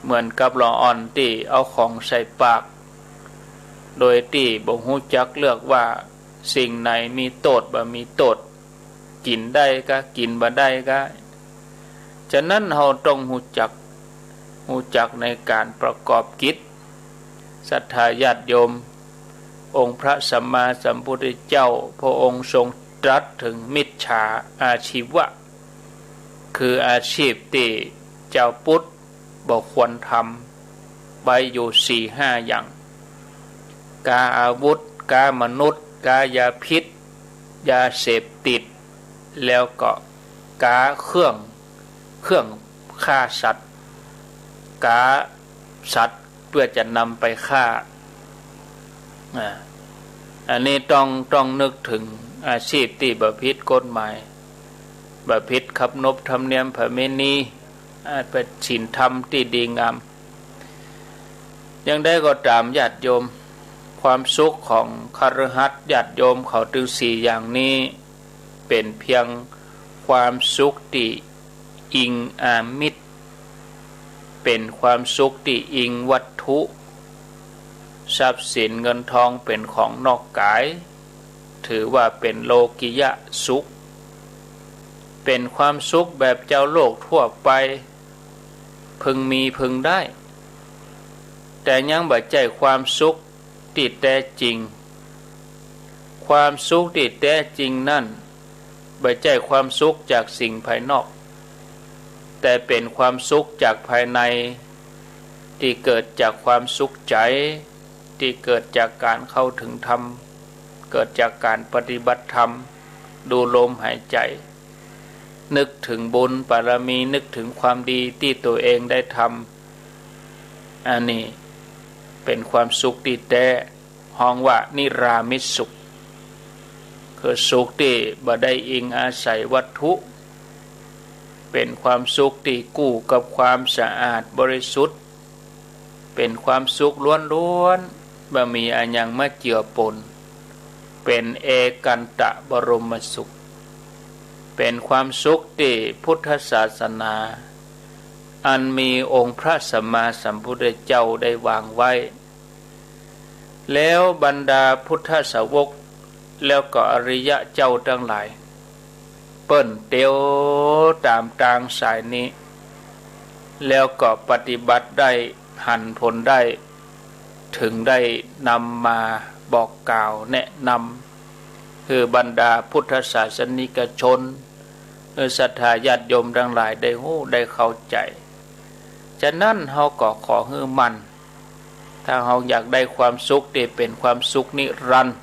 เหมือนกับละอ่อนที่เอาของใส่ปากโดยที่บ่ฮู้จักเลือกว่าสิ่งไหนมีโทษบ่มีโทษกินได้ก็กินบ่ได้ก็ฉะนั้นเราต้องฮู้จักในการประกอบกิจศรัทธาญาติโยมองค์พระสัมมาสัมพุทธเจ้าพระองค์ทรงตรัสถึงมิจฉาอาชีวะคืออาชีพที่เจ้าพุทธบ่ควรทำไว้อยู่ 4-5 อย่างกาอาวุธกามนุษย์กายาพิษยาเสพติดแล้วก็กาเครื่องฆ่าสัตว์กาสัตว์เพื่อจะนำไปฆ่าอันนี้ต้องนึกถึงอาชีพที่บ่ผิดกฎหมายบ่ผิดขับนบธรรมเนียมประเพณีเป็นศีลธรรมที่ดีงามยังได้ก็ตามญาติโยมความสุขของคฤหัสถ์ญาติโยมเขาถึง4อย่างนี้เป็นเพียงความสุขที่อิงอามิตรเป็นความสุขที่อิงวัตถุทรัพย์สินเงินทองเป็นของนอกกายถือว่าเป็นโลกิยะสุขเป็นความสุขแบบเจ้าโลกทั่วไปพึงมีพึงได้แต่ยังบ่ใจความสุขที่แท้จริงความสุขที่แท้จริงนั่นบ่ใจความสุขจากสิ่งภายนอกแต่เป็นความสุขจากภายในที่เกิดจากความสุขใจที่เกิดจากการเข้าถึงธรรมเกิดจากการปฏิบัติธรรมดูลมหายใจนึกถึงบุญบารมีนึกถึงความดีที่ตัวเองได้ทำอันนี้เป็นความสุขที่แท้ห้องว่านิรามิตสุขคือสุขที่บ่ได้อิงอาศัยวัตถุเป็นความสุขที่กู้กับความสะอาดบริสุทธิ์เป็นความสุขล้วนๆบ่มีอันหยังมาเจือปนเป็นเอกันตะบรมสุขเป็นความสุขที่พุทธศาสนาอันมีองค์พระสัมมาสัมพุทธเจ้าได้วางไว้แล้วบรรดาพุทธสาวกแล้วก็อริยะเจ้าทั้งหลายเปิ้นเตียวตามทางสายนี้แล้วก็ปฏิบัติได้หันผลได้ถึงได้นำมาบอกกล่าวแนะนำคือบรรดาพุทธศาสนิกชนศรัทธาญาติโยมทั้งหลายได้ฮู้ได้เข้าใจฉะนั้นเฮาก็ขอให้มันถ้าเฮาอยากได้ความสุขที่เป็นความสุขนิรันดร์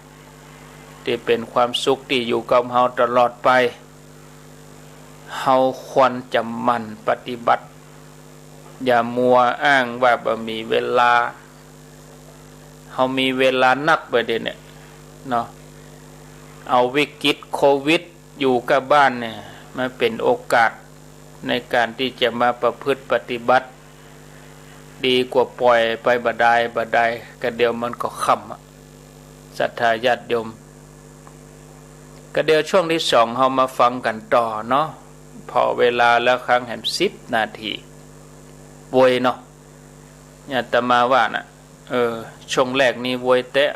ที่เป็นความสุขที่อยู่กับเฮาตลอดไปเฮาควรจะมั่นปฏิบัติอย่ามัวอ้างว่าบ่มีเวลาเฮามีเวลานักประเด็นเนี่ยเนาะเอาวิกฤตโควิดอยู่กับบ้านเนี่ยมาเป็นโอกาสในการที่จะมาประพฤติปฏิบัติดีกว่าปล่อยไปบ่ได้ก็เดี๋ยวมันก็ค่ำศรัทธาญาติโยมก็เดี๋ยวช่วงที่2เฮามาฟังกันต่อเนาะพอเวลาแล้วครั้งแห่ง10 นาทีโวยเนาะอาตมาว่าน่ะช่วงแรกนี้โวยแตะ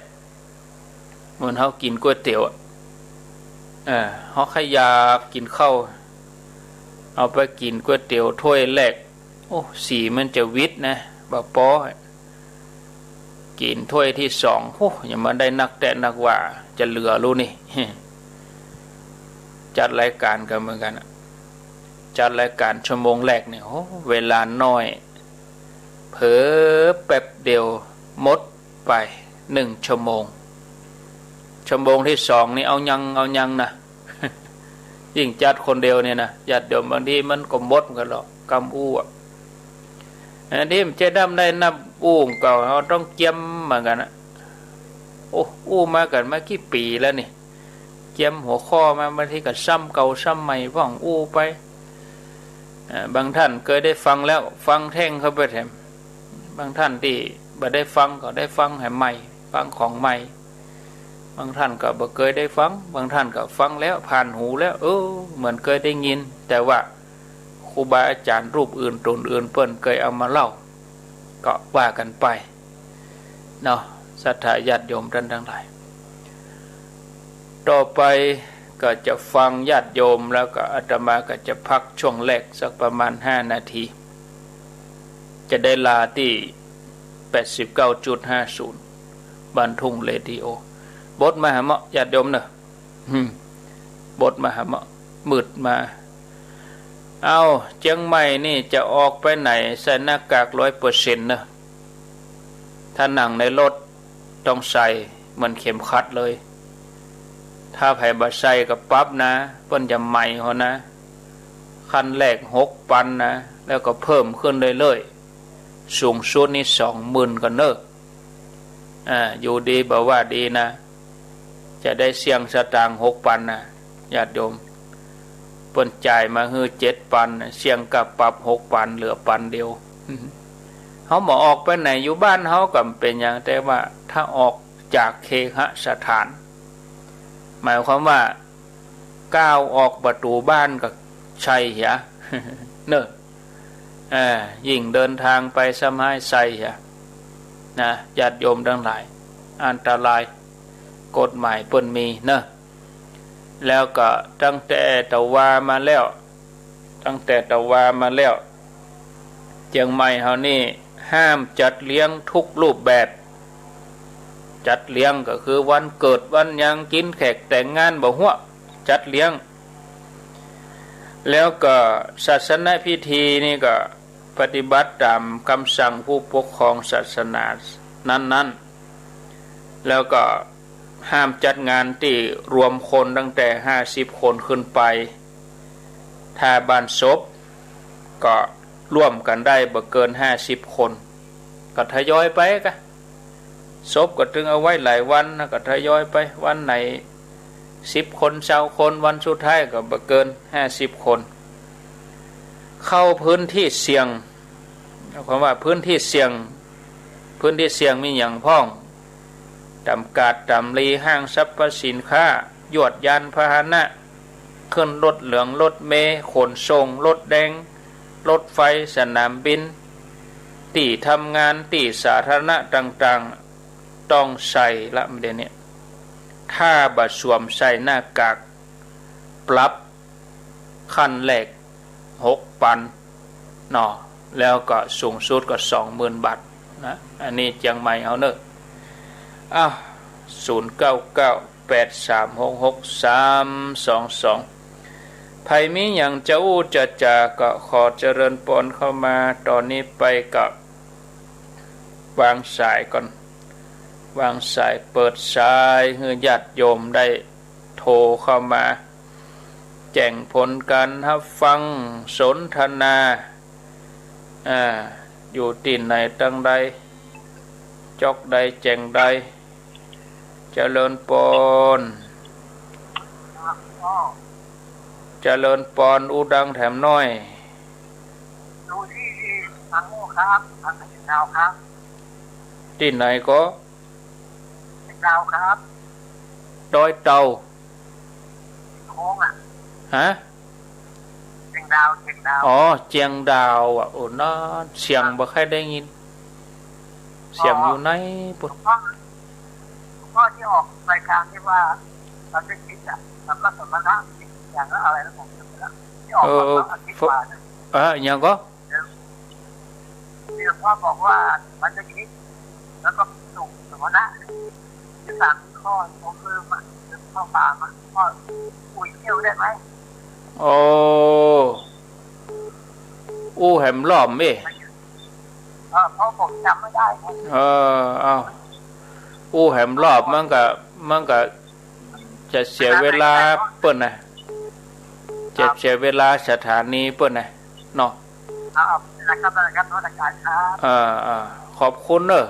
เหมือนเฮากินก๋วยเตี๋ยวเฮาขยากกินข้าวเอาไปกินก๋วยเตี๋ยวถ้วยแรกโอ้สีมันจะวิตนะบ่พอกินถ้วยที่2โอ้ยังมาได้นักแต่นักว่าจะเหลือรู้นี่ จัดรายการกันเหมือนกันจัดรายการชั่วโมงแรกเนี่ยโอ้เวลาน้อยเผลอแป๊บเดียวหมดไป1 ชั่วโมงที่2นี่เอายังนะ ยิ่งจัดคนเดียวเนี่ยนะญาติโยมบางทีมันก็หมดกันหรอกกำอู้อันนี้มันจะได้นับอู้เก่าเราต้องเกี่ยมเหมือนกันนะโอ้อู้มากันมากี่ปีแล้วนี่เกี่ยมหัวข้อมาบางทีก็ซ้ำเก่าซ้ำใหม่พ่องอู้ไปบางท่านเคยได้ฟังแล้วฟังแท่งเข้าไปแถมบางท่านที่บ่ได้ฟังก็ได้ฟังให้ใหม่ฟังของใหม่ บางท่านก็บ่เคยได้ฟังบางท่านก็ฟังแล้วผ่านหูแล้วเหมือนเคยได้ยินแต่ว่าครูบาอาจารย์รูปอื่นตนอื่นเปิ้นเคยเอามาเล่าก็ว่ากันไปเนาะศรัทธาญาติโยมท่านทั้งหลายต่อไปก็จะฟังญาติโยมแล้วก็อาตมาก็จะพักช่วงแรกสักประมาณ5 นาทีจะได้ลาที่ 89.50 บ้านทุ่งเรดิโอบทมหาเหมาะญาติโยมเนอะบทมหาเหมาะมืดมาเอาเชียงใหม่นี่จะออกไปไหนใส่หน้ากาก 100% นะถ้านั่งในรถต้องใส่เหมือนเข็มขัดเลยถ้าไผบ่ใส่ก็ปรับนะเพิ่นจะใหม่เฮานะคันแรก6,000นะแล้วก็เพิ่มขึ้นเรื่อยๆสูงสุดนี่ 20,000 ก็เนอะอยู่ดีบ่ว่าดีนะจะได้เสี่ยงสตางค์ 6,000 นะญาติโยมเพิ่นจ่ายมาฮือ 7,000 เสี่ยงกับปรับ 6,000 เหลือ1,000เดียวเฮาบ่ออกไปไหนอยู่บ้านเฮาก็เป็นหยังแต่ว่าถ้าออกจากเคหสถานหมายความว่าก้าวออกประตูบ้านก็ใช่เหรอเนอะยิ่งเดินทางไปสมัยใส่เหรอนะญาติโยมทั้งหลายอันตรายกฎหมายเปิ้นมีเนอะแล้วก็ตั้งแต่ตะวามาแล้วเชียงใหม่เฮานี่ห้ามจัดเลี้ยงทุกรูปแบบจัดเลี้ยงก็คือวันเกิดวันยังกินแขกแต่งงานบ่ฮั่วจัดเลี้ยงแล้วก็ศาสนพิธีนี่ก็ปฏิบัติตามคำสั่งผู้ปกครองศาสนานั้นๆแล้วก็ห้ามจัดงานที่รวมคนตั้งแต่50 คนขึ้นไปถ้าบ้านศพก็ร่วมกันได้บ่เกิน50 คนก็ทยอยไปกะศพก็ถึงเอาไว้หลายวันนะก็ทยอยไปวันไหน10 คน20 คนวันสุดท้ายก็บ่เกิน50 คนเข้าพื้นที่เสี่ยงคำว่าพื้นที่เสี่ยงมีอย่างพ้องจำกัดจำรีห้างสรรพสินค้ายวดยานพาหนะขึ้นรถเหลืองรถเมล์ขนส่งรถแดงรถไฟสนามบินที่ทำงานที่สาธารณะต่างๆต้องใส่ละเดี๋ยวนี้ถ้าบ่สวมใส่หน้ากากปรับขั้นแรก 6,000 เนาะแล้วก็สูงสุดก็ 20,000 บาทนะอันนี้เชียงใหม่เอาเนอะ0998366322ไผมีหยังจะอู้จะจาก็ขอเจริญพรเข้ามาตอนนี้ไปกับวางสายก่อนวางสายเปิดสายให้ญาติโยมได้โทรเข้ามาแจ้งผลการรับฟังสนทนาอยู่ที่ไหนตั้งใดจอกใดแจ้งใดเจริญพรอุดังแถมน้อยดูที่ทางโน้ครับทางดาวครับที่ไหนก็ดาวครับดอยเตาโค้งฮะเชียงดาวอ๋อเชียงดาวโอ้น่าเสียงบ่ค่อยได้ยินเสียงอยู่ไหนปุ๊บพ่อที่ออกรายการที่ว่าเราจะคิดแล้วก็สมรรถอย่างก็อะไรแล้วผมจำแล้วที่ออกมาอาทิตย์กว่าอย่างก็ที่พ่อบอกว่ามันจะคิดแล้วก็ส่งสมรรถที่3 ข้อผมลืมข้อ3ข้อปุ๋ยเที่ยวได้ไหมอู้แหมล้อมเพราะผมจำไม่ได้อู้แหมรอบมันก็จะเสียเวลาเปิ้นน่ะจะเสียเวลาสถานีเปิ้นน่ะเนาะนะครับโทษการครับขอบคุณเด้อ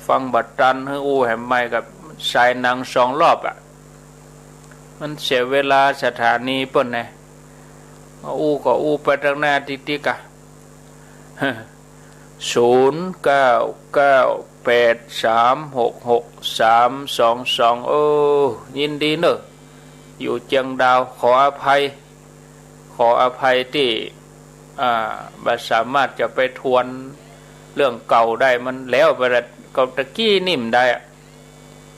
ฟังบัดตันให้อู้แหมใหม่กับสายหนัง2 รอบมันเสียเวลาสถานีเปิ้นน่ะอู้ก็อู้ไปทางหน้าติกะ0998366322 08366322ยินดีเนอะอยู่เจียงดาวขออภัยที่บัดสามารถจะไปทวนเรื่องเก่าได้มันแล้วไปแล้วก็ตะกี้นิ่มได้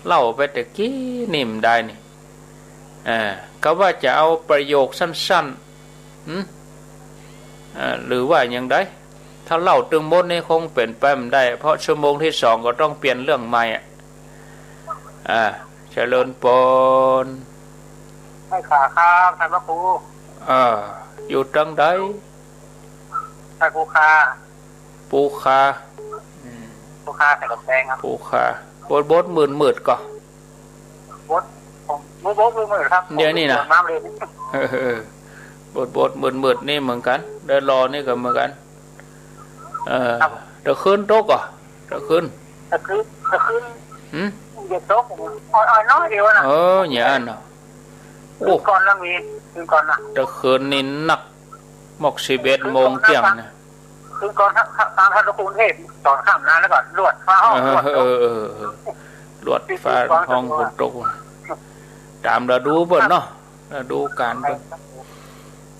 เล่าไปตะกี้นิ่มได้นี่ก็ว่าจะเอาประโยคสั้นๆหรือว่าอย่างไรถ้าเล่าตึงหมดนี่คงเปลี่ยนไปไม่ได้เพราะชั่วโมงที่2ก็ต้องเปลี่ยนเรื่องใหม่เจริญปนให้ขาครับท่านพระครูอยู่ตรงใดท่านปูคาใส่กระแตงครับปูคาบดมืดก็บดมืดครับเดี๋ยวนี้นะบดมืดนี่เหมือนกันเดินรอนี่ก็เหมือนกันตะคืนโต๊ะก่อตะคืนเด็กโต๊ะอ่อยน้อยเดียวนะเนี่ยน่ะก่อนแล้วมีก่อนนะตะคืนนี่นักหมก11 โมงเที่ยงนะคือก่อนทางท่านกรุงเทพตอนข้ามน้ำแล้วก่อนลวดฟ้าห้องลวดฟ้าห้องฝนตกตามเราดูเบิ่นเนาะเราดูการเบิ่น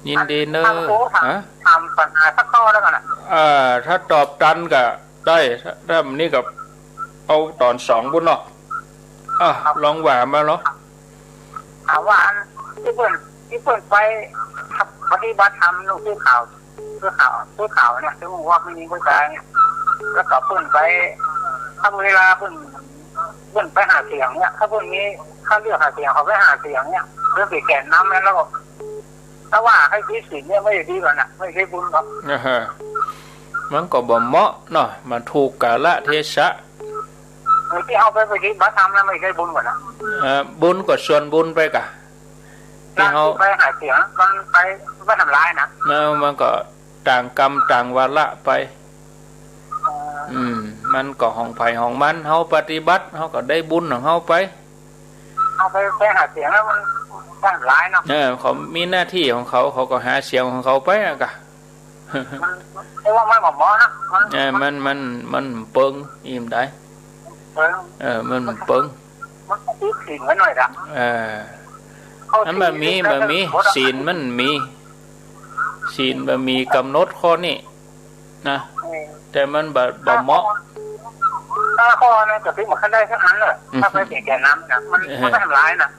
ยินดีเนอะทำปัญหาสักข้อแล้วกันถ้าตอบตันก็ได้ถ้านี่กับเอาตอน2บุญเนาะลองว่ามาเนาะถามว่าที่เปิดไปปฏิบัติธรรมลูกข่าวเนี่ยที่ว่าไม่มีผู้ชายแล้วก็เปิดไปถ้าเวลาเปิดไปหาเสียงเนี่ยถ้าเปิดนี้ถ้าเลือกหาเสียงเขาไปหาเสียงเนี่ยเรื่องไปแก่น้ำแล้วก็ถ้าว่าให้พิสิทธิ์เนี่ยไม่ดีกว่าน่ะไม่ใช่บุญหรอกมันก็บ่เหมาะเนาะมันถูกกาลเทศะที่เอาไปปฏิบัติธรรมแล้วไม่ใช่บุญกว่าน่ะบุญก็ส่วนบุญไปกะที่เขาไปหาเสียงมันไปทำร้ายนะมันก็ต่างกรรมต่างวาระไปมันก็ห้องไผ่ห้องมันเฮาปฏิบัติเฮาก็ได้บุญของเฮาไปเอาไปหาเสียงแล้วมันทำร้ายเนาะเขามีหน้าที่ของเขาก็หาเสียงของเขาไปอะกะเพราะว่ามันหมอนะมันเปิงอิ่มได้มันเปิงมันติดศีลไว้หน่อยละนั้นมันมีศีลมันมีศีลมันมีกำหนดข้อนี้นะแต่มันบ่เหมาะถ้าข้อนั้นจะพิมพ์ขึ้นได้แค่นั้นเลยถ้าไปเสียแก่น้ำนะมันไม่ทำร้ายนะ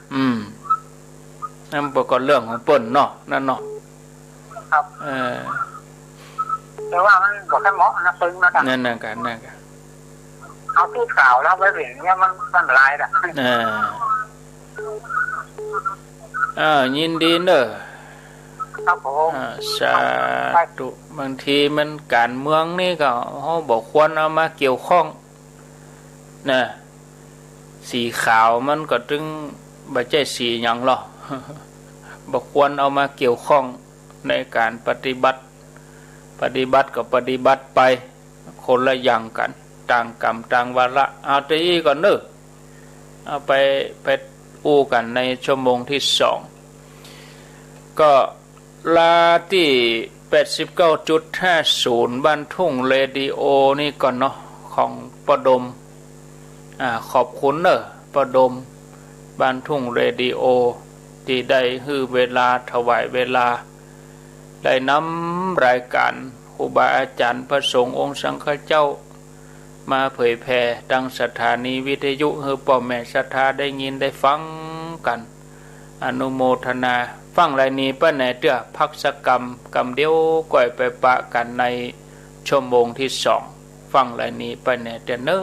นั่นเป็นก็เรื่องของเปิ้นเนาะนั่นเนาะครับแต่ว่ามันบอกแค่เหมาะนะซึ้งนะนั่นกันเอาที่ข่าวแล้วไปเห็นเนี่ยมันทำร้ายอ่ะยินดีเนอะครับผมสาธุบางทีมันการเมืองนี่ก็เขาบอกควรเอามาเกี่ยวข้องนะสีขาวมันก็ถึงบ่ใช่สีหยังหรอกบอกควรเอามาเกี่ยวข้องในการปฏิบัติก็ปฏิบัติไปคนละอย่างกันต่างกรรมต่างวาระเอาแต่อีก่อนเนอะเอาไปอู้กันในชั่วโมงที่2ก็ลาที่ 89.50 บ้านทุ่งเรดิโอนี่ก่อนเนาะของประดมขอบคุณเนอะประดมบ้านทุ่งเรดิโอที่ได้ฮื้อเวลาถวายเวลาได้นำรายการครูบาอาจารย์พระสงฆ์องค์สังฆเจ้ามาเผยแผ่ดังสถานีวิทยุให้พ่อแม่ศรัทธาได้ยินได้ฟังกันอนุโมทนาฟังรายนี้ป้าแหน่เตื้อพักสักกรรมเดียวก่อยไปปะกันในชั่วโมงที่2ฟังรายนี้ป้าแหน่เตื้อเนอ